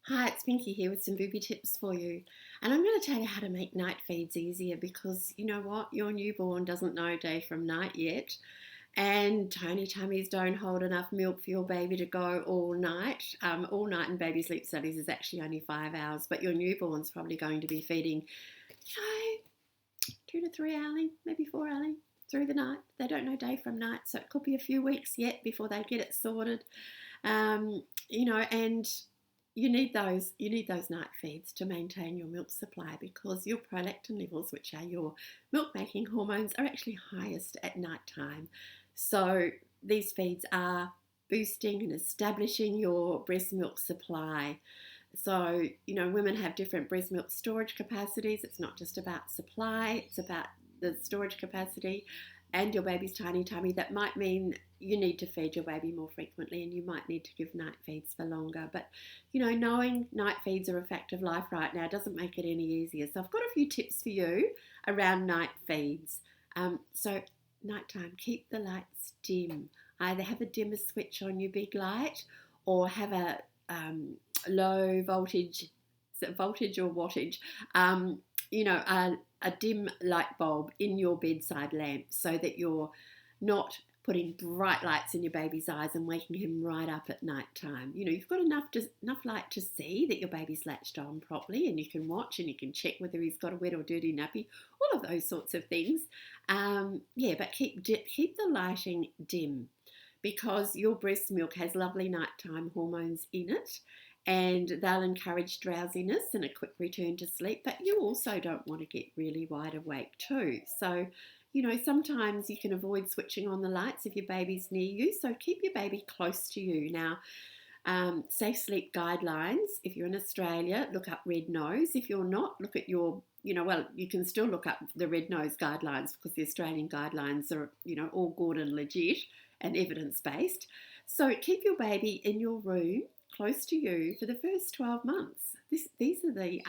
Hi, it's Pinky here with some booby tips for you. And I'm going to tell you how to make night feeds easier because you know what? Your newborn doesn't know day from night yet. And tiny tummies don't hold enough milk for your baby to go all night. All night in baby sleep studies is actually only 5 hours, but your newborn's probably going to be feeding, 2 to 3 hourly, maybe 4 hourly through the night. They don't know day from night, so it could be a few weeks yet before they get it sorted. And you need those night feeds to maintain your milk supply because your prolactin levels, which are your milk making hormones, are actually highest at night time. So these feeds are boosting and establishing your breast milk supply. So, women have different breast milk storage capacities. It's not just about supply, it's about the storage capacity and your baby's tiny tummy. That might mean you need to feed your baby more frequently and you might need to give night feeds for longer. But, knowing night feeds are a fact of life right now doesn't make it any easier. So I've got a few tips for you around night feeds. So nighttime, keep the lights dim. Either have a dimmer switch on your big light or have a low voltage, is it voltage or wattage? A dim light bulb in your bedside lamp so that you're not putting bright lights in your baby's eyes and waking him right up at night time. You've got enough light to see that your baby's latched on properly, and you can watch and you can check whether he's got a wet or dirty nappy, all of those sorts of things. But keep the lighting dim because your breast milk has lovely nighttime hormones in it and they'll encourage drowsiness and a quick return to sleep, but you also don't want to get really wide awake too. So, sometimes you can avoid switching on the lights if your baby's near you, so keep your baby close to you. Now, safe sleep guidelines, if you're in Australia, look up red nose. If you're not, look at your, you can still look up the red nose guidelines because the Australian guidelines are, all good and legit and evidence-based. So keep your baby in your room close to you for the first 12 months. These are the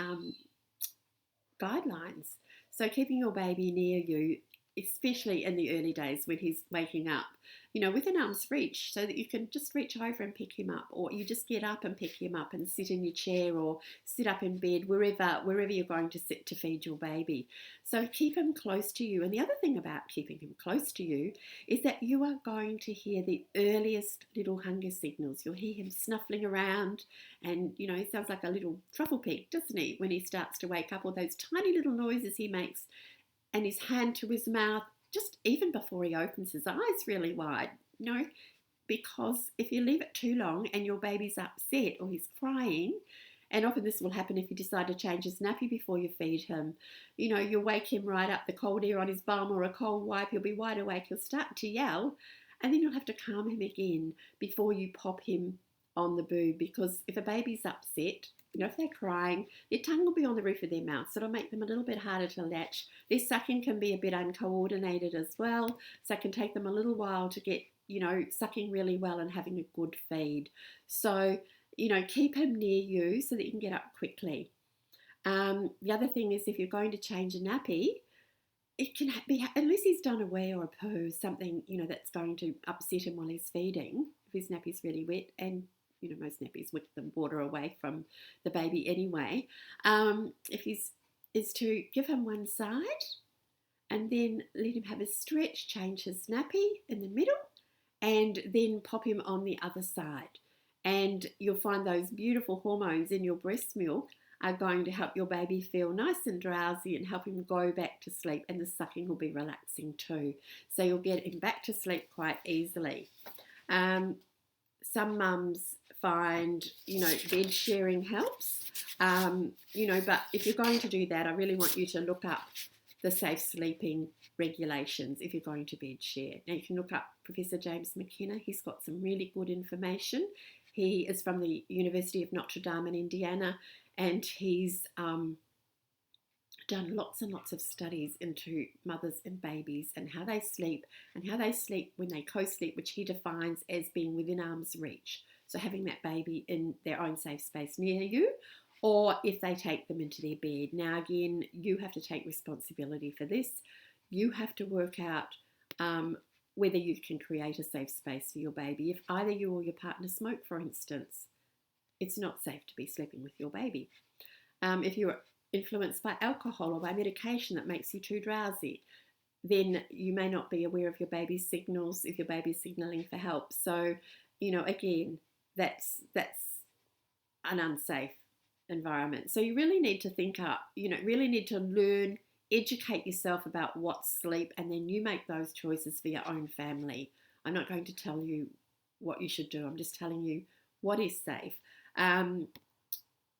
guidelines. So keeping your baby near you, especially in the early days when he's waking up, within arm's reach so that you can just reach over and pick him up, or you just get up and pick him up and sit in your chair or sit up in bed, wherever you're going to sit to feed your baby. So keep him close to you. And the other thing about keeping him close to you is that you are going to hear the earliest little hunger signals. You'll hear him snuffling around and, he sounds like a little truffle pig, doesn't he, when he starts to wake up, or those tiny little noises he makes and his hand to his mouth just even before he opens his eyes really wide, because if you leave it too long and your baby's upset or he's crying, and often this will happen if you decide to change his nappy before you feed him, you'll wake him right up, the cold air on his bum or a cold wipe, he'll be wide awake, he'll start to yell, and then you'll have to calm him again before you pop him on the boob, because if a baby's upset, if they're crying, their tongue will be on the roof of their mouth, so it'll make them a little bit harder to latch. Their sucking can be a bit uncoordinated as well, so it can take them a little while to get, sucking really well and having a good feed. So, keep him near you so that you can get up quickly. The other thing is if you're going to change a nappy, it can be, unless he's done a wee or a poo, something, that's going to upset him while he's feeding, if his nappy's really wet, and most nappies wick the water away from the baby anyway. If he's is to give him one side and then let him have a stretch, change his nappy in the middle, and then pop him on the other side. And you'll find those beautiful hormones in your breast milk are going to help your baby feel nice and drowsy and help him go back to sleep, and the sucking will be relaxing too. So you'll get him back to sleep quite easily. Some mums find, bed sharing helps, but if you're going to do that, I really want you to look up the safe sleeping regulations if you're going to bed share. Now you can look up Professor James McKenna. He's got some really good information. He is from the University of Notre Dame in Indiana, and he's done lots and lots of studies into mothers and babies and how they sleep when they co-sleep, which he defines as being within arm's reach. So having that baby in their own safe space near you, or if they take them into their bed. Now again, you have to take responsibility for this. You have to work out whether you can create a safe space for your baby. If either you or your partner smoke, for instance, it's not safe to be sleeping with your baby. If you're influenced by alcohol or by medication that makes you too drowsy, then you may not be aware of your baby's signals if your baby's signaling for help. So, again, that's an unsafe environment. So you really need to think up, really need to learn, educate yourself about what's sleep, and then you make those choices for your own family. I'm not going to tell you what you should do. I'm just telling you what is safe.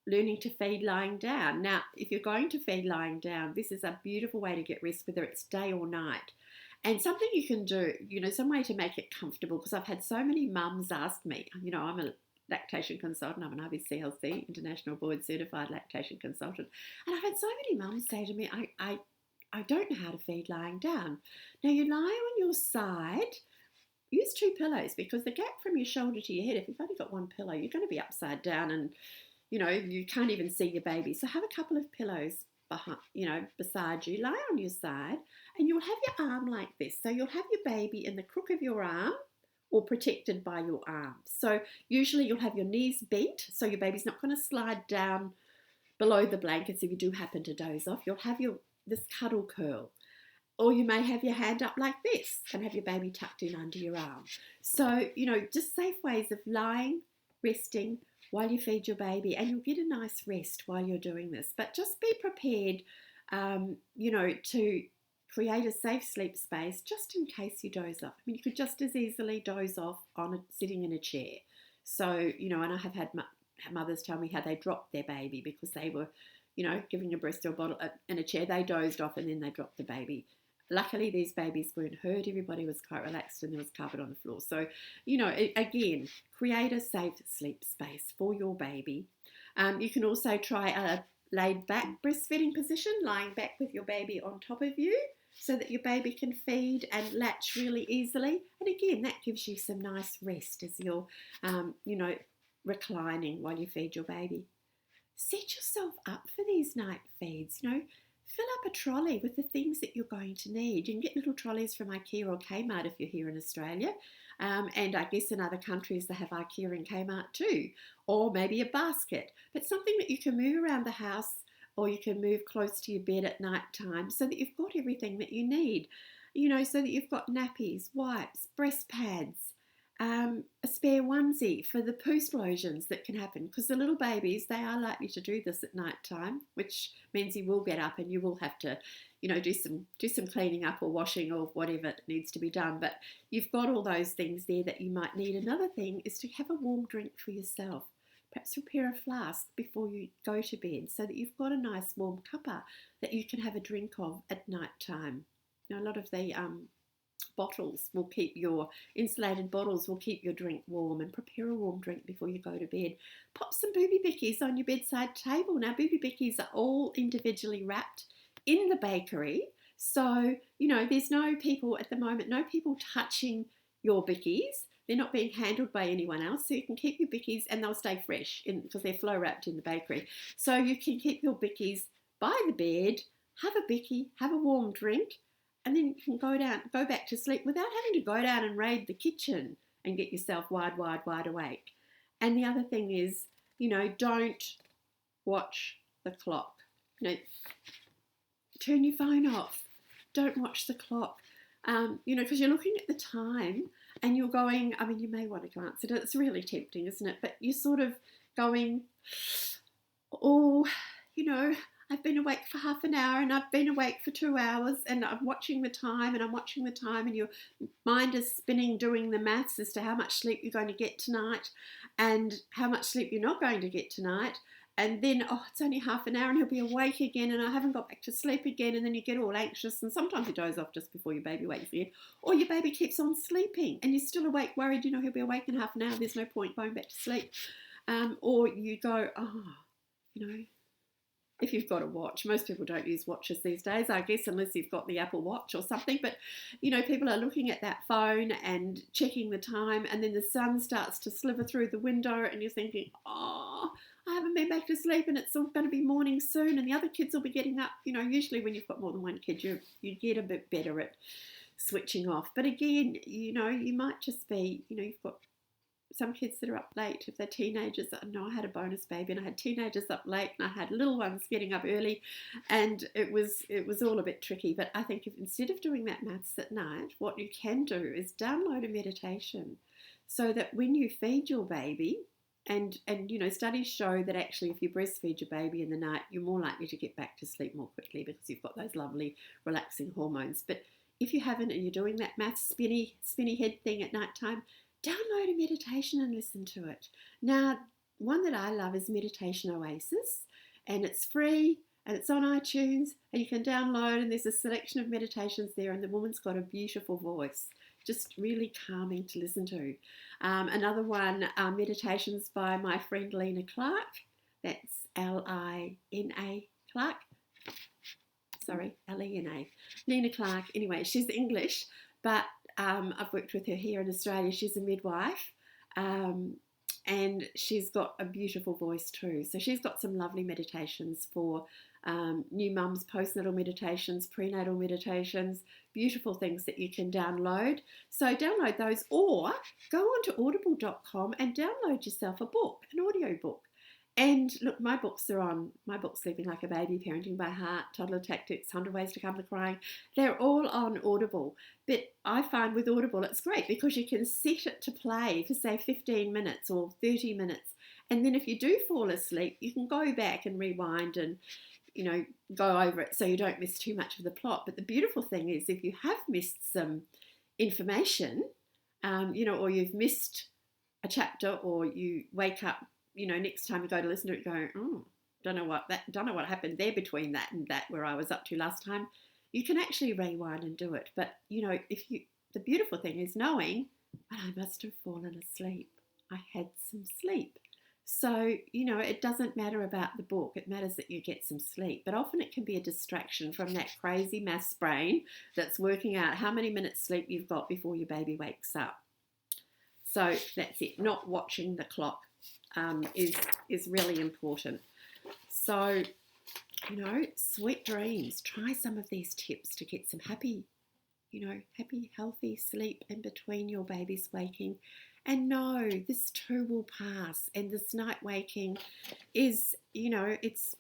Learning to feed lying down. Now, if you're going to feed lying down, this is a beautiful way to get rest, whether it's day or night. And something you can do, some way to make it comfortable, because I've had so many mums ask me, I'm a lactation consultant, I'm an IBCLC, International Board Certified Lactation Consultant, and I've had so many mums say to me, I don't know how to feed lying down. Now, you lie on your side. Use 2 pillows, because the gap from your shoulder to your head, if you've only got 1 pillow, you're going to be upside down and you can't even see your baby. So have a couple of pillows beside you. Lie on your side, and you'll have your arm like this. So you'll have your baby in the crook of your arm or protected by your arm. So usually you'll have your knees bent, so your baby's not going to slide down below the blankets if you do happen to doze off. You'll have this cuddle curl. Or you may have your hand up like this and have your baby tucked in under your arm. So, just safe ways of lying, resting, while you feed your baby, and you'll get a nice rest while you're doing this. But just be prepared, to create a safe sleep space just in case you doze off. I mean, you could just as easily doze off sitting in a chair. So, and I have had mothers tell me how they dropped their baby because they were, giving a breast or bottle in a chair. They dozed off and then they dropped the baby. Luckily, these babies weren't hurt. Everybody was quite relaxed and there was carpet on the floor. So, again, create a safe sleep space for your baby. You can also try a laid back breastfeeding position, lying back with your baby on top of you so that your baby can feed and latch really easily. And again, that gives you some nice rest as you're, reclining while you feed your baby. Set yourself up for these night feeds, Fill up a trolley with the things that you're going to need. You can get little trolleys from IKEA or Kmart if you're here in Australia. And I guess in other countries they have IKEA and Kmart too. Or maybe a basket. But something that you can move around the house, or you can move close to your bed at night time so that you've got everything that you need. So that you've got nappies, wipes, breast pads, a spare onesie for the poo explosions that can happen, because the little babies, they are likely to do this at night time, which means you will get up and you will have to do some cleaning up or washing or whatever needs to be done. But you've got all those things there that you might need. Another thing is to have a warm drink for yourself. Perhaps prepare a flask before you go to bed so that you've got a nice warm cuppa that you can have a drink of at night time. A lot of the bottles will keep your insulated bottles will keep your drink warm, and prepare a warm drink before you go to bed. Pop some Boobie Bickies on your bedside table. Now, Boobie Bickies are all individually wrapped in the bakery, so there's no people at the moment, no people touching your Bickies. They're not being handled by anyone else, so you can keep your Bickies and they'll stay fresh because they're flow wrapped in the bakery. So you can keep your Bickies by the bed, have a Bickie, have a warm drink, and then you can go back to sleep without having to go down and raid the kitchen and get yourself wide awake. And the other thing is, don't watch the clock. Turn your phone off. Don't watch the clock. Because you're looking at the time and you're going, you may want to glance at it. It's really tempting, isn't it? But you're sort of going, I've been awake for half an hour and I've been awake for 2 hours and I'm watching the time and your mind is spinning doing the maths as to how much sleep you're going to get tonight and how much sleep you're not going to get tonight. And then, it's only half an hour and he'll be awake again and I haven't got back to sleep again, and then you get all anxious and sometimes you doze off just before your baby wakes again, or your baby keeps on sleeping and you're still awake, worried, he'll be awake in half an hour, there's no point going back to sleep. Or you go, if you've got a watch. Most people don't use watches these days, I guess, unless you've got the Apple Watch or something. But, people are looking at that phone and checking the time, and then the sun starts to sliver through the window and you're thinking, I haven't been back to sleep and it's all going to be morning soon and the other kids will be getting up. Usually when you've got more than one kid, you get a bit better at switching off. But again, you might just be, you've got some kids that are up late, if they're teenagers. I know I had a bonus baby and I had teenagers up late and I had little ones getting up early, and it was all a bit tricky. But I think if instead of doing that maths at night, what you can do is download a meditation so that when you feed your baby, and studies show that actually if you breastfeed your baby in the night, you're more likely to get back to sleep more quickly because you've got those lovely relaxing hormones. But if you haven't and you're doing that maths spinny head thing at night time, download a meditation and listen to it. Now, one that I love is Meditation Oasis, and it's free and it's on iTunes and you can download, and there's a selection of meditations there, and the woman's got a beautiful voice, just really calming to listen to. Another one, meditations by my friend Lena Clark. That's Lina Clark. Sorry, Lena. Lena Clark. Anyway, she's English, but I've worked with her here in Australia. She's a midwife, and she's got a beautiful voice too. So she's got some lovely meditations for new mums, postnatal meditations, prenatal meditations, beautiful things that you can download. So download those, or go onto audible.com and download yourself a book, an audio book. And look, my books are on. My book, Sleeping Like a Baby, Parenting by Heart, Toddler Tactics, 100 Ways to Calm the Crying, they're all on Audible. But I find with Audible it's great because you can set it to play for say 15 minutes or 30 minutes. And then if you do fall asleep, you can go back and rewind and, go over it so you don't miss too much of the plot. But the beautiful thing is if you have missed some information, or you've missed a chapter, or you wake up, next time you go to listen to it, go, don't know what happened there between that and that where I was up to last time. You can actually rewind and do it. But the beautiful thing is knowing, but I must have fallen asleep. I had some sleep. So, it doesn't matter about the book. It matters that you get some sleep. But often it can be a distraction from that crazy maths brain that's working out how many minutes sleep you've got before your baby wakes up. So that's it. Not watching the clock is really important. So, sweet dreams. Try some of these tips to get some happy, healthy sleep in between your baby's waking. And no, this too will pass. And this night waking is, it's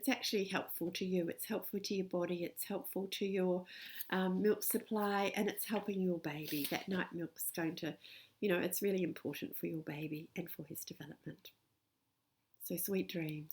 actually helpful to you. It's helpful to your body. It's helpful to your milk supply, and it's helping your baby. That night milk's going to, it's really important for your baby and for his development. So sweet dreams.